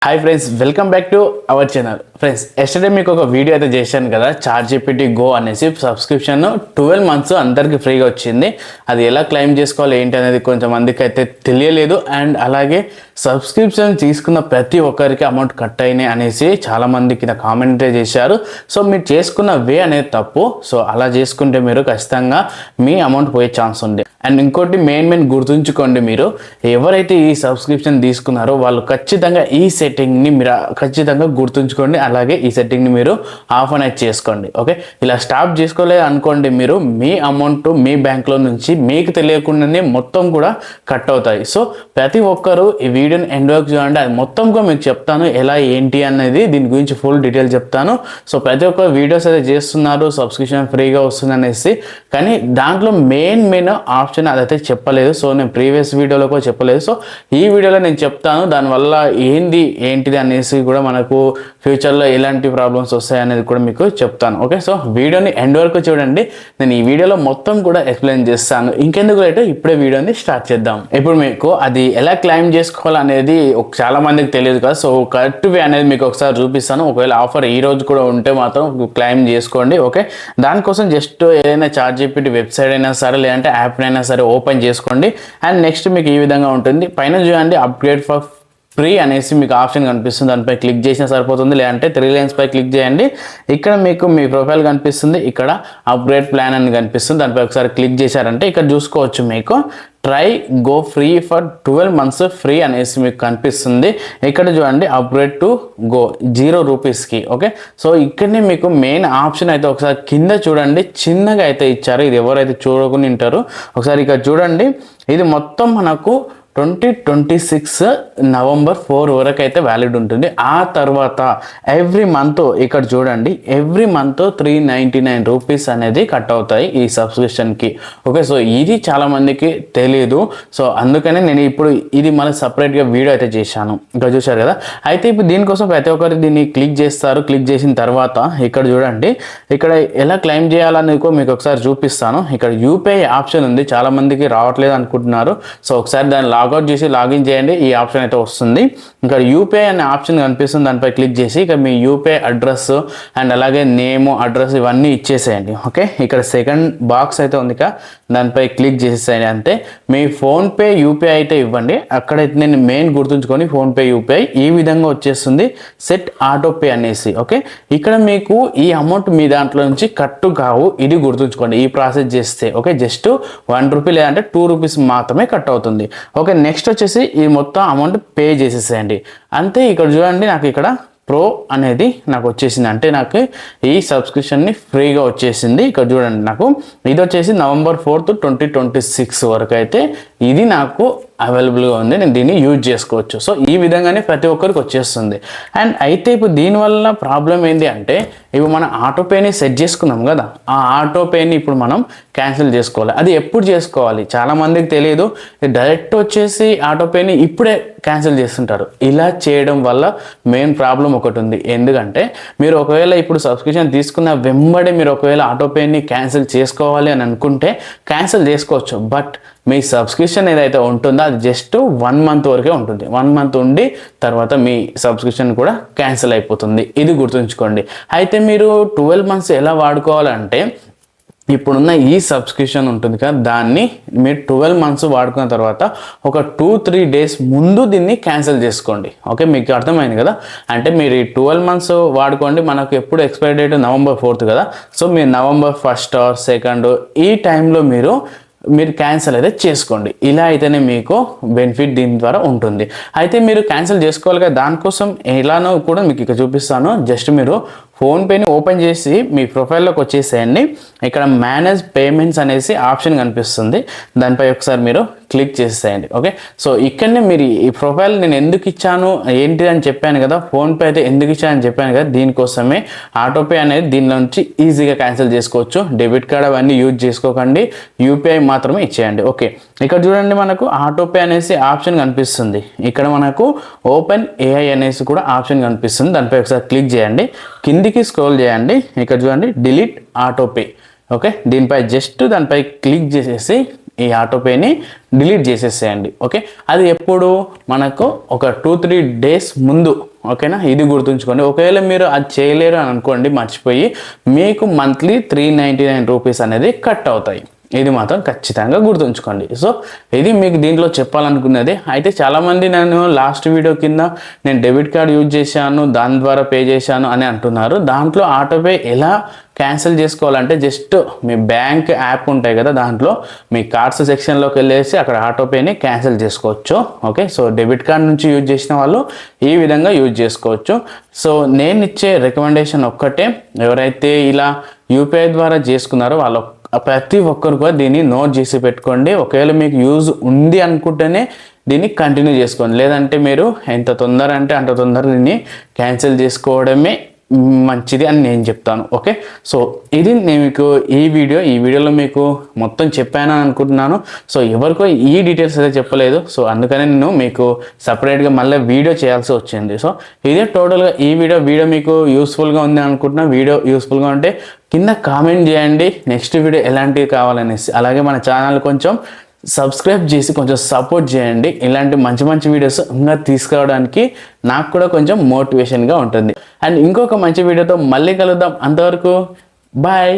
Hi friends, welcome back to our channel. Friends, yesterday మీకు ఒక video అయితే చేశాను కదా, చాట్‌జీపీటీ గో అనేసి సబ్స్క్రిప్షన్ 12 మంత్స్ అందరికీ ఫ్రీగా వచ్చింది. అది ఎలా క్లెయిమ్ చేసుకోవాలి ఏంటి అనేది కొంతమందికి అయితే తెలియలేదు. అండ్ అలాగే సబ్స్క్రిప్షన్ తీసుకున్న ప్రతి ఒక్కరికి అమౌంట్ కట్ అయినాయి అనేసి చాలామందికి నా కామెంట్ చేశారు. సో మీరు చేసుకున్న వే అనేది తప్పు. సో అలా చేసుకుంటే మీరు ఖచ్చితంగా మీ అమౌంట్ పోయే ఛాన్స్ ఉంది. అండ్ ఇంకోటి మెయిన్ గుర్తుంచుకోండి, మీరు ఎవరైతే ఈ సబ్స్క్రిప్షన్ తీసుకున్నారో వాళ్ళు ఖచ్చితంగా ఈ సెట్టింగ్ని మీరు ఖచ్చితంగా గుర్తుంచుకోండి. అలాగే ఈ సెట్టింగ్ని మీరు ఆఫ్ అనేది చేసుకోండి. ఓకే, ఇలా స్టాప్ చేసుకోలేదు అనుకోండి, మీరు మీ అమౌంట్ మీ బ్యాంక్లో నుంచి మీకు తెలియకుండానే మొత్తం కూడా కట్ అవుతాయి. సో ప్రతి ఒక్కరు ఈ వీడియోని ఎండ్ వరకు చూడండి. అది మొత్తంగా మీకు చెప్తాను ఎలా ఏంటి అనేది, దీని గురించి ఫుల్ డీటెయిల్ చెప్తాను. సో ప్రతి ఒక్కరు వీడియోస్ అయితే చేస్తున్నారు సబ్స్క్రిప్షన్ ఫ్రీగా వస్తుంది అనేసి, కానీ దాంట్లో మెయిన్ ఆప్షన్ అదైతే చెప్పలేదు. సో నేను ప్రీవియస్ వీడియోలో కూడా చెప్పలేదు. సో ఈ వీడియోలో నేను చెప్తాను దానివల్ల ఏంటిది అనేసి కూడా మనకు ఫ్యూచర్లో ఎలాంటి ప్రాబ్లమ్స్ వస్తాయి అనేది కూడా మీకు చెప్తాను. ఓకే, సో వీడియోని ఎండ్ వరకు చూడండి. నేను ఈ వీడియోలో మొత్తం కూడా ఎక్స్ప్లెయిన్ చేస్తాను. ఇంకెందుకు లేటు ఇప్పుడే వీడియోని స్టార్ట్ చేద్దాం. ఇప్పుడు మీకు అది ఎలా క్లెయిమ్ చేసుకోవాలనేది చాలా మందికి తెలియదు కదా. సో కరెక్ట్ వే అనేది మీకు ఒకసారి చూపిస్తాను. ఒకవేళ ఆఫర్ ఈ రోజు కూడా ఉంటే మాత్రం క్లెయిమ్ చేసుకోండి. ఓకే, దానికోసం జస్ట్ ఏదైనా చాట్‌జీపీటీ వెబ్సైట్ అయినా సరే లేదంటే యాప్ అయినా సరే ఓపెన్ చేసుకోండి. అండ్ నెక్స్ట్ మీకు ఈ విధంగా ఉంటుంది. పైన చూడండి అప్గ్రేడ్ ఫర్ ఫ్రీ అనేసి మీకు ఆప్షన్ కనిపిస్తుంది. దానిపై క్లిక్ చేసినా సరిపోతుంది, లేదంటే 3 లైన్స్ పై క్లిక్ చేయండి. ఇక్కడ మీకు మీ ప్రొఫైల్ కనిపిస్తుంది, ఇక్కడ అప్గ్రేడ్ ప్లాన్ అని కనిపిస్తుంది. దానిపై ఒకసారి క్లిక్ చేశారంటే ఇక్కడ చూసుకోవచ్చు మీకు try go free for 12 months free అనేసి మీకు కనిపిస్తుంది. ఇక్కడ చూడండి అప్గ్రేడ్ టు గో 0 రూపీస్కి. ఓకే, సో ఇక్కడనే మీకు మెయిన్ ఆప్షన్ అయితే ఒకసారి కింద చూడండి చిన్నగా అయితే ఇచ్చారు. ఇది ఎవరైతే చూడకుండా ఉంటారో ఒకసారి ఇక్కడ చూడండి. ఇది మొత్తం మనకు 2026 నవంబర్ 4 వరకు అయితే వ్యాలిడ్ ఉంటుంది. ఆ తర్వాత ఎవ్రీ మంత్ ఇక్కడ చూడండి ఎవ్రీ మంత్ 399 రూపీస్ అనేది కట్ అవుతాయి ఈ సబ్స్క్రిప్షన్కి. ఓకే, సో ఇది చాలామందికి తెలియదు. సో అందుకనే నేను ఇప్పుడు ఇది మళ్ళీ సపరేట్గా వీడియో అయితే చేశాను. ఇక్కడ చూశారు కదా. అయితే ఇప్పుడు దీనికోసం ప్రతి ఒక్కరు దీన్ని క్లిక్ చేస్తారు. క్లిక్ చేసిన తర్వాత ఇక్కడ చూడండి ఇక్కడ ఎలా క్లెయిమ్ చేయాలని మీకు ఒకసారి చూపిస్తాను. ఇక్కడ యూపీఐ ఆప్షన్ ఉంది, చాలామందికి రావట్లేదు అనుకుంటున్నారు. సో ఒకసారి దాన్ని లాగౌట్ చేసి లాగిన్ చేయండి. ఈ ఆప్షన్ అయితే వస్తుంది. ఇక్కడ యూపీఐ అనే ఆప్షన్ కనిపిస్తుంది, దానిపై క్లిక్ చేసి ఇక్కడ మీ యూపీఐ అడ్రస్ అండ్ అలాగే నేమ్ అడ్రస్ ఇవన్నీ ఇచ్చేసేయండి. ఓకే, ఇక్కడ సెకండ్ బాక్స్ అయితే ఉంది కదా, దానిపై క్లిక్ చేసేసేయండి. అంతే. మీ ఫోన్పే యూపీఐ అయితే ఇవ్వండి. అక్కడైతే నేను మెయిన్ గుర్తుంచుకొని ఫోన్పే యూపీఐ ఈ విధంగా వచ్చేస్తుంది సెట్ ఆటో పే అనేసి. ఓకే, ఇక్కడ మీకు ఈ అమౌంట్ మీ దాంట్లో నుంచి కట్టు కావు, ఇది గుర్తుంచుకోండి ఈ ప్రాసెస్ చేస్తే. ఓకే, జస్ట్ 1 రూపీ లేదంటే 2 రూపీస్ మాత్రమే కట్ అవుతుంది. ఓకే, నెక్స్ట్ వచ్చేసి ఈ మొత్తం అమౌంట్ పే చేసేసేయండి. అంతే. ఇక్కడ చూడండి నాకు ఇక్కడ ప్రో అనేది నాకు వచ్చేసింది, అంటే నాకు ఈ సబ్స్క్రిప్షన్ని ఫ్రీగా వచ్చేసింది. ఇక్కడ చూడండి నాకు ఇది వచ్చేసి నవంబర్ 4, 2026 వరకు అయితే ఇది నాకు అవైలబుల్గా ఉంది. నేను దీన్ని యూజ్ చేసుకోవచ్చు. సో ఈ విధంగానే ప్రతి ఒక్కరికి వచ్చేస్తుంది. అండ్ అయితే ఇప్పుడు దీనివల్ల ప్రాబ్లం ఏంటి అంటే ఇప్పుడు మనం ఆటోపేని సెట్ చేసుకున్నాం కదా, ఆ ఆటోపేని ఇప్పుడు మనం క్యాన్సిల్ చేసుకోవాలి. అది ఎప్పుడు చేసుకోవాలి చాలామందికి తెలియదు. డైరెక్ట్ వచ్చేసి ఆటోపేని ఇప్పుడే క్యాన్సిల్ చేస్తుంటారు. ఇలా చేయడం వల్ల మెయిన్ ప్రాబ్లం ఒకటి ఉంది. ఎందుకంటే మీరు ఒకవేళ ఇప్పుడు సబ్స్క్రిప్షన్ తీసుకున్న వెంబడే మీరు ఒకవేళ ఆటోపేని క్యాన్సిల్ చేసుకోవాలి అని అనుకుంటే క్యాన్సిల్ చేసుకోవచ్చు. బట్ మీ సబ్స్క్రిప్షన్ ఏదైతే ఉంటుందో అది జస్ట్ 1 మంత్ వరకే ఉంటుంది. 1 మంత్ ఉండి తర్వాత మీ సబ్స్క్రిప్షన్ కూడా క్యాన్సిల్ అయిపోతుంది. ఇది గుర్తుంచుకోండి. అయితే మీరు 12 మంత్స్ ఎలా వాడుకోవాలంటే ఇప్పుడున్న ఈ సబ్స్క్రిప్షన్ ఉంటుంది కదా, దాన్ని మీరు 12 మంత్స్ వాడుకున్న తర్వాత ఒక 2-3 డేస్ ముందు దీన్ని క్యాన్సిల్ చేసుకోండి. ఓకే, మీకు అర్థమైంది కదా. అంటే మీరు ఈ 12 మంత్స్ వాడుకోండి. మనకు ఎప్పుడు ఎక్స్పైరీ డేట్ నవంబర్ 4 కదా. సో మీరు నవంబర్ 1 or 2 ఈ టైంలో మీరు క్యాన్సిల్ అయితే చేసుకోండి. ఇలా అయితేనే మీకు బెనిఫిట్ దీని ద్వారా ఉంటుంది. అయితే మీరు క్యాన్సిల్ చేసుకోవాలి కదా, దానికోసం ఎలానో కూడా మీకు ఇక్కడ చూపిస్తాను. జస్ట్ మీరు ఫోన్పేని ఓపెన్ చేసి మీ ప్రొఫైల్లోకి వచ్చేసేయండి. ఇక్కడ మేనేజ్ పేమెంట్స్ అనేసి ఆప్షన్ కనిపిస్తుంది, దానిపై ఒకసారి మీరు క్లిక్ చేసేయండి. ఓకే, సో ఇక్కడనే మీరు ఈ ప్రొఫైల్ నేను ఎందుకు ఇచ్చాను ఏంటి అని చెప్పాను కదా, ఫోన్పే అయితే ఎందుకు ఇచ్చానని చెప్పాను కదా, దీనికోసమే ఆటోపే అనేది దీనిలో నుంచి ఈజీగా క్యాన్సిల్ చేసుకోవచ్చు. డెబిట్ కార్డ్ అవన్నీ యూజ్ చేసుకోకండి, యూపీఐ మాత్రమే ఇచ్చేయండి. ఓకే, ఇక్కడ చూడండి మనకు ఆటోపే అనేసి ఆప్షన్ కనిపిస్తుంది. ఇక్కడ మనకు ఓపెన్ ఏఐ అనేసి కూడా ఆప్షన్ కనిపిస్తుంది, దానిపై ఒకసారి క్లిక్ చేయండి. కిందికి స్క్రోల్ చేయండి. ఇక్కడ చూడండి డిలీట్ ఆటోపే. ఓకే, దీనిపై జస్ట్ దానిపై క్లిక్ చేసేసి ఈ ఆటోపేని డిలీట్ చేసేసేయండి. ఓకే, అది ఎప్పుడు మనకు ఒక 2-3 డేస్ ముందు. ఓకేనా, ఇది గుర్తుంచుకోండి. ఒకవేళ మీరు అది చేయలేరు అని అనుకోండి, మర్చిపోయి, మీకు మంత్లీ 399 రూపీస్ అనేది కట్ అవుతాయి. ఇది మాత్రం ఖచ్చితంగా గుర్తుంచుకోండి. సో ఇది మీకు దీంట్లో చెప్పాలనుకున్నది. అయితే చాలామంది నేను లాస్ట్ వీడియో కింద నేను డెబిట్ కార్డ్ యూజ్ చేశాను, దాని ద్వారా పే చేశాను అని అంటున్నారు. దాంట్లో ఆటోపే ఎలా క్యాన్సిల్ చేసుకోవాలంటే జస్ట్ మీ బ్యాంక్ యాప్ ఉంటాయి కదా, దాంట్లో మీ కార్డ్స్ సెక్షన్లోకి వెళ్ళేసి అక్కడ ఆటోపేని క్యాన్సిల్ చేసుకోవచ్చు. ఓకే, సో డెబిట్ కార్డ్ నుంచి యూజ్ చేసిన వాళ్ళు ఈ విధంగా యూజ్ చేసుకోవచ్చు. సో నేను ఇచ్చే రికమెండేషన్ ఒక్కటే, ఎవరైతే ఇలా యూపీఐ ద్వారా చేసుకున్నారో వాళ్ళు ప్రతి ఒక్కరు కూడా దీన్ని నోట్ చేసి పెట్టుకోండి. ఒకవేళ మీకు యూజ్ ఉంది అనుకుంటేనే దీన్ని కంటిన్యూ చేసుకోండి, లేదంటే మీరు ఎంత తొందర అంటే అంత తొందర దీన్ని క్యాన్సిల్ చేసుకోవడమే మంచిది అని నేను చెప్తాను. ఓకే, సో ఇది నేను మీకు ఈ వీడియోలో మీకు మొత్తం చెప్పాను అనుకుంటున్నాను. సో ఎవరికో ఈ డీటెయిల్స్ అయితే చెప్పలేదు, సో అందుకనే నేను మీకు సపరేట్గా మళ్ళీ వీడియో చేయాల్సి వచ్చింది. సో ఇదే టోటల్గా ఈ వీడియో మీకు యూస్ఫుల్గా ఉంది అనుకుంటున్నా. వీడియో యూస్ఫుల్గా ఉంటే కింద కామెంట్ చేయండి నెక్స్ట్ వీడియో ఎలాంటివి కావాలనేసి. అలాగే మన ఛానల్ కొంచెం సబ్స్క్రైబ్ చేసి కొంచెం సపోర్ట్ చేయండి. ఇలాంటి మంచి మంచి వీడియోస్ ఇంకా తీసుకురావడానికి నాకు కూడా కొంచెం మోటివేషన్గా ఉంటుంది. అండ్ ఇంకొక మంచి వీడియోతో మళ్ళీ కలుద్దాం. అంతవరకు బాయ్.